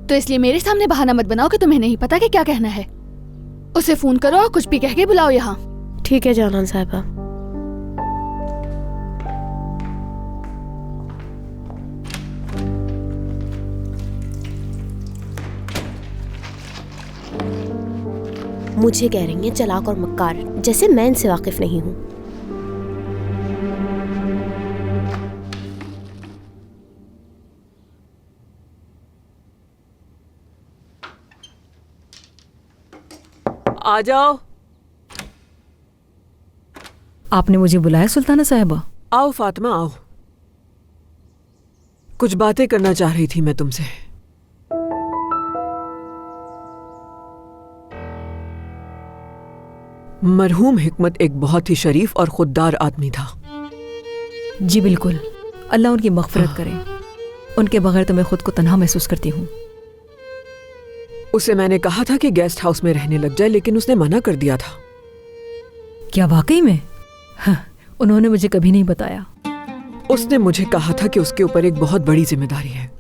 तो इसलिए मेरे सामने बहाना मत बनाओ कि तुम्हें नहीं पता कि क्या कहना है। उसे फोन करो और कुछ भी कह के बुलाओ यहाँ। ठीक है जानान साहिबा। मुझे कह रही हैं चालाक और मक्कार, जैसे मैं इनसे वाकिफ नहीं हूं। आ जाओ। आपने मुझे बुलाया सुल्ताना साहिबा? आओ फातिमा आओ, कुछ बातें करना चाह रही थी मैं तुमसे। मरहूम हिकमत एक बहुत ही शरीफ और खुददार आदमी था। जी बिल्कुल, अल्लाह उनकी मग़फ़िरत करे। उनके बगैर तो मैं खुद को तन्हा महसूस करती हूँ। उसे मैंने कहा था कि गेस्ट हाउस में रहने लग जाए, लेकिन उसने मना कर दिया था। क्या वाकई में? हाँ, उन्होंने मुझे कभी नहीं बताया। उसने मुझे कहा था कि उसके ऊपर एक बहुत बड़ी जिम्मेदारी है।